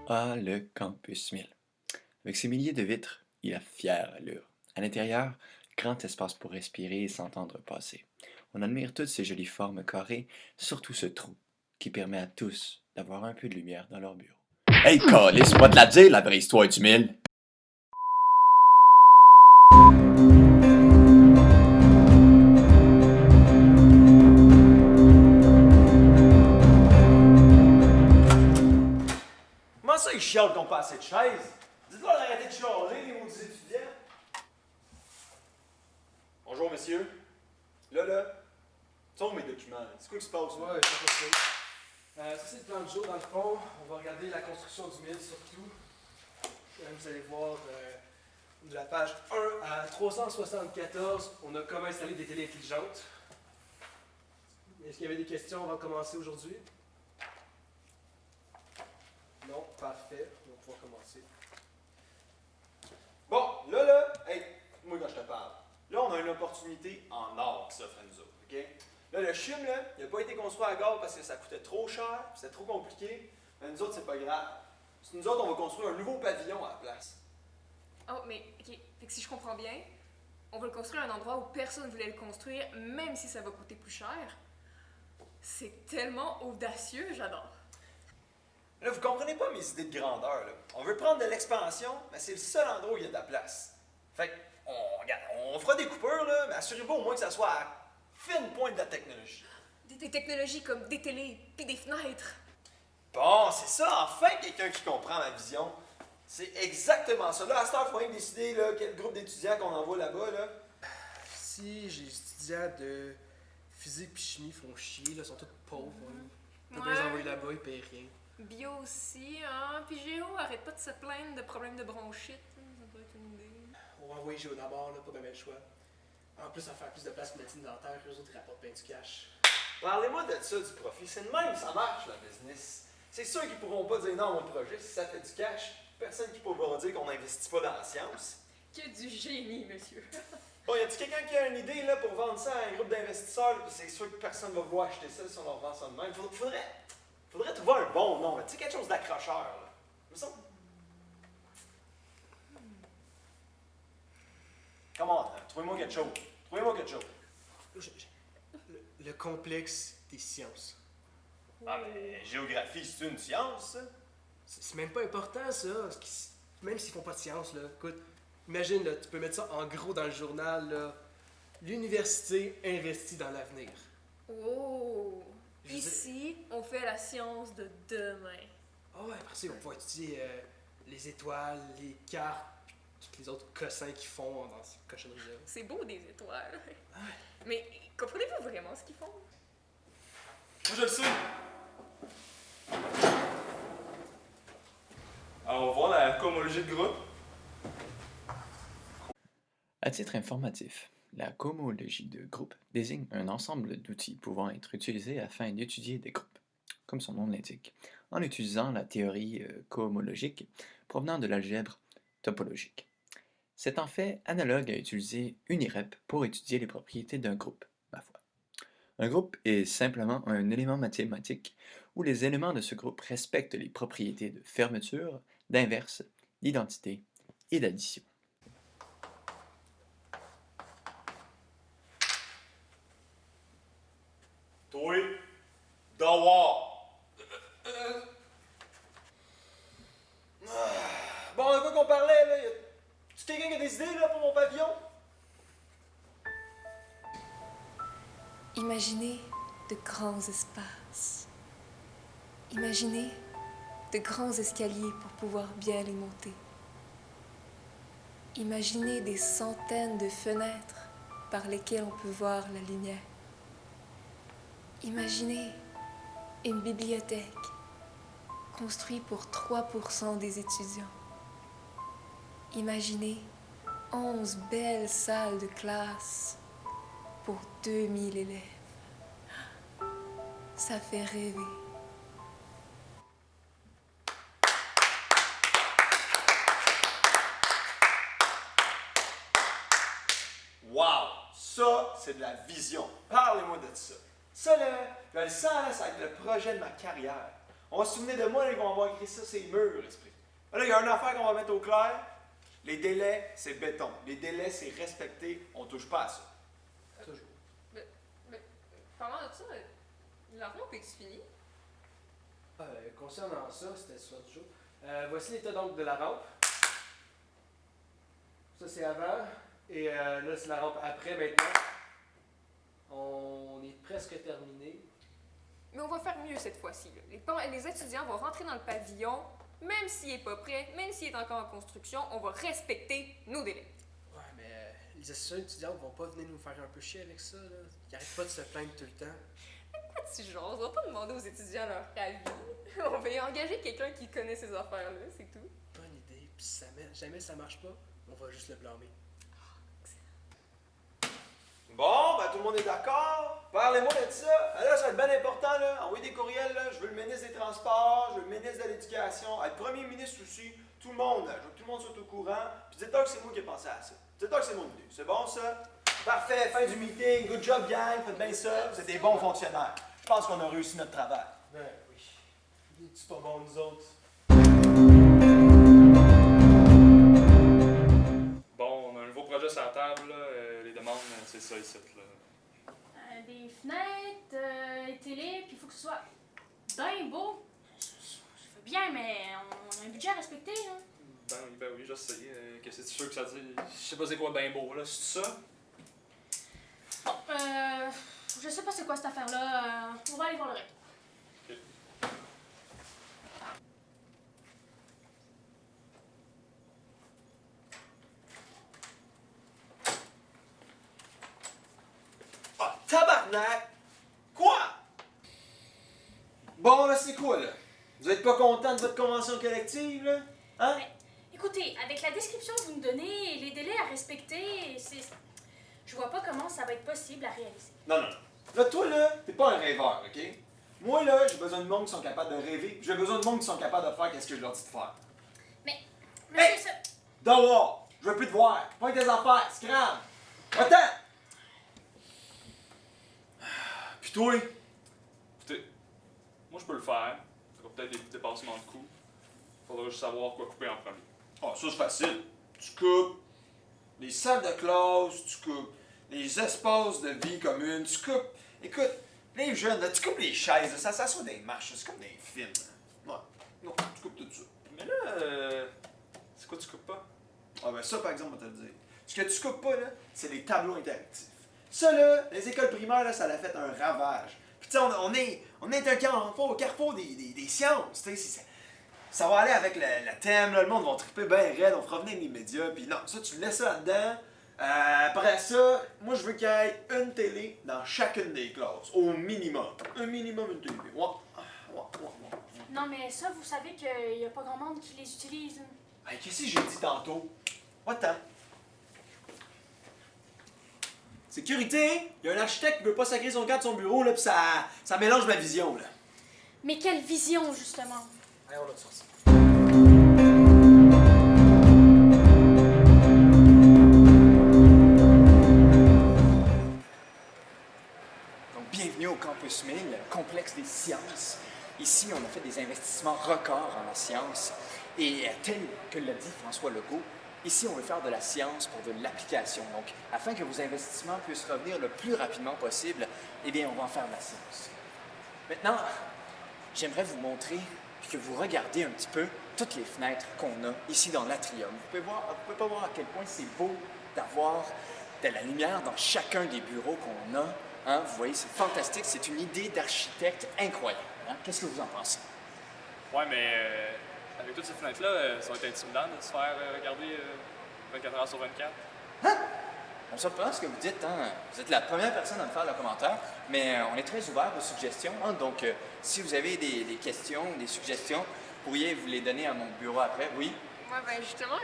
Ah, le Campus 1000. Avec ses milliers de vitres, il a fière allure. À l'intérieur, grand espace pour respirer et s'entendre passer. On admire toutes ces jolies formes carrées, surtout ce trou, qui permet à tous d'avoir un peu de lumière dans leur bureau. Hey, laisse-moi te la dire, la vraie histoire du 1000. Comment ça, ils chialent qu'on pas assez de chaises? Dites-leur d'arrêter de chialer, les maudits étudiants. Bonjour, monsieur. Là. Sont mes documents, là. C'est quoi qui se passe, là? Ouais, ça passe bien. Ça, c'est le plan de jour, dans le fond. On va regarder la construction du mille, surtout. Vous allez voir de la page 1 à 374, on a comment installer des télés intelligentes. Est-ce qu'il y avait des questions avant de commencer aujourd'hui? Non, parfait. On va pouvoir commencer. Bon, là, hey, moi quand je te parle, là, on a une opportunité en or qui s'offre à nous autres, OK? Là, le CHUM, là, il n'a pas été construit à Gaulle parce que ça coûtait trop cher, c'était trop compliqué. Mais nous autres, c'est pas grave. Parce que nous autres, on va construire un nouveau pavillon à la place. Oh, mais, ok. Fait que si je comprends bien, on va le construire à un endroit où personne ne voulait le construire, même si ça va coûter plus cher. C'est tellement audacieux, j'adore. Là, vous comprenez pas mes idées de grandeur, là. On veut prendre de l'expansion, mais c'est le seul endroit où il y a de la place. Fait que, regarde, on fera des coupures, là, mais assurez-vous au moins que ça soit à la fine pointe de la technologie. Des technologies comme des télés, puis des fenêtres. Bon, c'est ça, enfin quelqu'un qui comprend ma vision. C'est exactement ça. Là, à cette heure, il faut rien que décider là, quel groupe d'étudiants qu'on envoie là-bas. Là. Si j'ai des étudiants de physique et chimie font chier, là, sont tous pauvres. On peut bien les envoyer là-bas, ils payent rien. Bio aussi, hein. Puis Géo, arrête pas de se plaindre de problèmes de bronchite. Ça pourrait être une idée. On va envoyer Géo d'abord, là, pas bien le choix. En plus, ça va faire plus de place pour médecine dentaire, eux autres, ils rapportent bien du cash. Parlez-moi de ça, du profit. C'est de même, ça marche, la business. C'est sûr qu'ils pourront pas dire non à mon projet si ça fait du cash. Personne qui pourra dire qu'on n'investit pas dans la science. Que du génie, monsieur. Bon, y a-t-il quelqu'un qui a une idée là, pour vendre ça à un groupe d'investisseurs? Puis c'est sûr que personne va vouloir acheter ça si on leur vend ça de même. Faudrait trouver un bon nom, là. Tu sais, quelque chose d'accrocheur. Là. Me semble. Comment? Trouvez-moi quelque chose. Trouvez-moi quelque chose. Le complexe des sciences. Ah, mais géographie, c'est une science, ça? C'est même pas important, ça. Même s'ils font pas de science, là. Écoute, imagine, là, tu peux mettre ça en gros dans le journal, là. L'université investit dans l'avenir. Oh! Je Ici, on fait la science de demain. Ah ouais, après ça, on va pouvoir étudier les étoiles, les cartes, puis tous les autres cossins qu'ils font dans ces cochonneries-là. C'est beau des étoiles. Mais comprenez-vous vraiment ce qu'ils font? Moi, je le sais. Alors, on va voir la cohomologie de groupe. À titre informatif, la cohomologie de groupe désigne un ensemble d'outils pouvant être utilisés afin d'étudier des groupes, comme son nom l'indique, en utilisant la théorie cohomologique provenant de l'algèbre topologique. C'est en fait analogue à utiliser une IREP pour étudier les propriétés d'un groupe, ma foi. Un groupe est simplement un élément mathématique où les éléments de ce groupe respectent les propriétés de fermeture, d'inverse, d'identité et d'addition. Toi, dehors. Bon, de quoi qu'on parlait, là? Tu quelqu'un qui a des idées, là, pour mon pavillon? Imaginez de grands espaces. Imaginez de grands escaliers pour pouvoir bien les monter. Imaginez des centaines de fenêtres par lesquelles on peut voir la lumière. Imaginez une bibliothèque construite pour 3% des étudiants. Imaginez 11 belles salles de classe pour 2000 élèves. Ça fait rêver. Wow! Ça, c'est de la vision. Parlez-moi de ça. Ça, là, je le sens, là, ça va être le projet de ma carrière. On va se souvenir de moi, là, ils vont avoir écrit ça, c'est murs, esprit. Là, il y a une affaire qu'on va mettre au clair. Les délais, c'est béton. Les délais, c'est respecté. On touche pas à ça. Toujours. Mais, parlant de ça, la rampe est finie? Concernant ça, c'était ça du jour. Voici l'état donc de la rampe. Ça c'est avant. Et là c'est la rampe après maintenant. On est presque terminé. Mais on va faire mieux cette fois-ci. Les étudiants vont rentrer dans le pavillon, même s'il n'est pas prêt, même s'il est encore en construction, on va respecter nos délais. Ouais, mais les assistants étudiants vont pas venir nous faire un peu chier avec ça, là. Ils arrêtent pas de se plaindre tout le temps. Petit genre, on va pas demander aux étudiants leur avis. On va y engager quelqu'un qui connaît ces affaires-là, c'est tout. Bonne idée, puis si jamais ça marche pas, on va juste le blâmer. Bon, ben tout le monde est d'accord. Parlez-moi de ça. Là, ça va être bien important, là. Envoyez des courriels, là. Je veux le ministre des Transports, je veux le ministre de l'Éducation, être premier ministre aussi. Tout le monde, là. Je veux que tout le monde soit au courant. Puis dites-leur que c'est moi qui ai pensé à ça. Dites-leur que c'est mon idée. C'est bon, ça? Parfait, fin du meeting. Good job, gang. Faites bien ça. Vous êtes des bons fonctionnaires. Je pense qu'on a réussi notre travail. Ben oui. C'est pas bon, nous autres. Bon, on a un nouveau projet sur la table, là. Les demandes, c'est ça ici, là. Des fenêtres, des télés, puis il faut que ce soit bien beau. Je veux bien, mais on a un budget à respecter, là. Ben oui, je sais. Qu'est-ce que tu veux que ça dise? Je sais pas c'est quoi ben beau, là. C'est ça? Bon, je sais pas c'est quoi cette affaire-là. On va aller voir le reste. Ah, tabarnak! Quoi? Bon, là, c'est quoi, là? Vous êtes pas content de votre convention collective, là? Hein? Écoutez, avec la description que vous nous donnez et les délais à respecter, je vois pas comment ça va être possible à réaliser. Non, non, non. Là, toi, là, t'es pas un rêveur, OK? Moi, là, j'ai besoin de monde qui sont capables de rêver. J'ai besoin de monde qui sont capables de faire ce que je leur dis de faire. Monsieur, Hey! Dehors! Je veux plus te voir. Pas tes affaires, c'est grave. Attends! Puis toi? Écoutez, moi je peux le faire. Ça va peut-être des petits dépassements de coûts. Faudra juste savoir quoi couper en premier. Ah, ça, c'est facile. Tu coupes les salles de classe, tu coupes les espaces de vie commune, tu coupes... Écoute, les jeunes, là, tu coupes les chaises, là, ça s'assoit des marches, c'est comme des films. Là. Ouais, non, tu coupes tout ça. Mais là, c'est quoi tu coupes pas? Ah ben ça, par exemple, on va te le dire. Ce que tu coupes pas, là, c'est les tableaux interactifs. Ça, là, les écoles primaires, là, ça a fait un ravage. Puis tu sais, on est au carrefour des sciences, tu sais, ça va aller avec le thème, là, le monde va triper bien raide, on fera venir les médias, puis non, ça, tu laisses ça là-dedans. Après ça, moi, je veux qu'il y ait une télé dans chacune des classes, au minimum. Un minimum, une télé. Ouais. non, mais ça, vous savez qu'il y a pas grand monde qui les utilise. Hey, qu'est-ce que j'ai dit tantôt? Va-t'en. Sécurité! Il y a un architecte qui veut pas sacrer son camp de son bureau, là, pis ça mélange ma vision, là. Mais quelle vision, justement! Allez, on l'a sorti. Donc, bienvenue au Campus 1000, complexe des sciences. Ici, on a fait des investissements records en la science. Et tel que l'a dit François Legault, ici, on veut faire de la science pour de l'application. Donc, afin que vos investissements puissent revenir le plus rapidement possible, eh bien, on va en faire de la science. Maintenant, j'aimerais vous montrer, puis que vous regardiez un petit peu toutes les fenêtres qu'on a ici dans l'atrium. Vous pouvez pas voir à quel point c'est beau d'avoir de la lumière dans chacun des bureaux qu'on a. Hein? Vous voyez, c'est fantastique. C'est une idée d'architecte incroyable. Hein? Qu'est-ce que vous en pensez? Ouais, mais avec toutes ces fenêtres-là, ça va être intimidant de se faire regarder 24 heures sur 24. Hein? On me surprend ce que vous dites. Hein? Vous êtes la première personne à me faire le commentaire, mais on est très ouvert aux suggestions. Hein? Donc, si vous avez des questions, des suggestions, vous pourriez vous les donner à mon bureau après. Oui? Ouais, ben justement,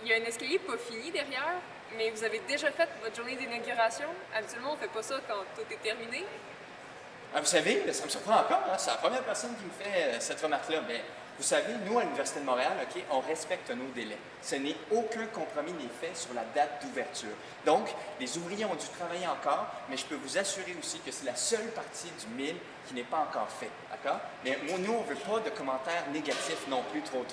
il y a un escalier pas fini derrière, mais vous avez déjà fait votre journée d'inauguration. Habituellement, on fait pas ça quand tout est terminé. Ah, vous savez, ça me surprend encore. Hein? C'est la première personne qui me fait cette remarque-là. Mais Vous savez, nous, à l'Université de Montréal, OK, on respecte nos délais. Ce n'est aucun compromis n'est fait sur la date d'ouverture. Donc, les ouvriers ont dû travailler encore, mais je peux vous assurer aussi que c'est la seule partie du mille qui n'est pas encore faite, d'accord? Mais nous, on ne veut pas de commentaires négatifs non plus trop.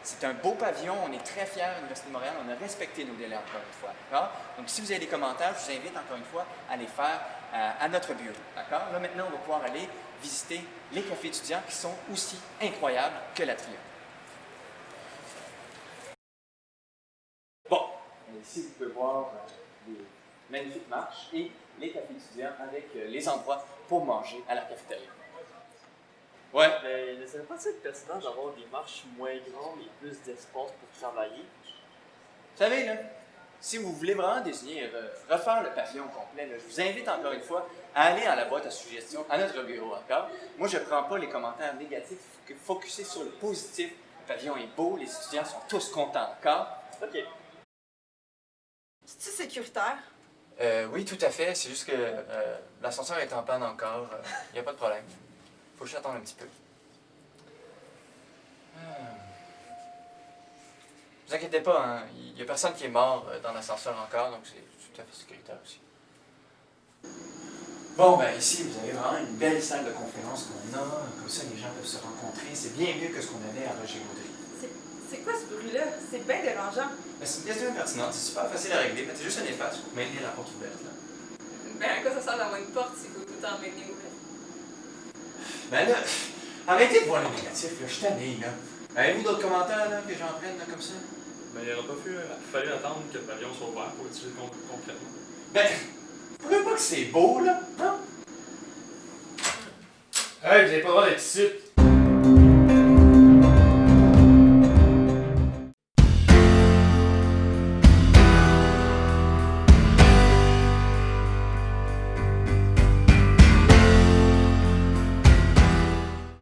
C'est un beau pavillon, on est très fiers à l'Université de Montréal, on a respecté nos délais encore une fois, d'accord? Donc, si vous avez des commentaires, je vous invite encore une fois à les faire à notre bureau, d'accord? Là, maintenant, on va pouvoir aller visiter les cafés étudiants qui sont aussi incroyables que la Tria. Bon, ici, vous pouvez voir les magnifiques marches et les cafés étudiants avec les endroits pour manger à la cafétéria. Ouais. Mais ne serait pas pertinent d'avoir des marches moins grandes et plus d'espace pour travailler? Vous savez, là, si vous voulez vraiment désigner, refaire le pavillon complet, là, je vous invite encore une fois à aller à la boîte à suggestions, à notre bureau, d'accord? Moi, je ne prends pas les commentaires négatifs, il faut focuser sur le positif. Le pavillon est beau, les étudiants sont tous contents, d'accord? OK. C'est-tu sécuritaire? Oui, tout à fait. C'est juste que l'ascenseur est en panne encore. Il n'y a pas de problème. Faut juste attendre un petit peu. Ne vous inquiétez pas, hein? Il n'y a personne qui est mort dans l'ascenseur encore, donc c'est tout à fait sécuritaire aussi. Bon, ben ici, vous avez vraiment une belle salle de conférence qu'on a. Comme ça, les gens peuvent se rencontrer. C'est bien mieux que ce qu'on avait à Roger-Gaudry. C'est quoi ce bruit-là? C'est bien dérangeant. Ben, c'est une question pertinente. C'est super facile à régler. Mettez juste un efface pour maintenir la porte ouverte, là. Ben, à quoi ça sert d'avoir une porte s'il faut tout le temps maintenir ouvert? Ben là, arrêtez de voir le négatif, là. Je suis tanné, là. Avez-vous d'autres commentaires, là, que j'en prenne, là, comme ça? Mais il n'aurait pas fallu attendre que le pavillon soit ouvert pour utiliser concrètement. Ben, vous trouvez pas que c'est beau, là? Non? Hey, vous avez pas le droit d'être ici.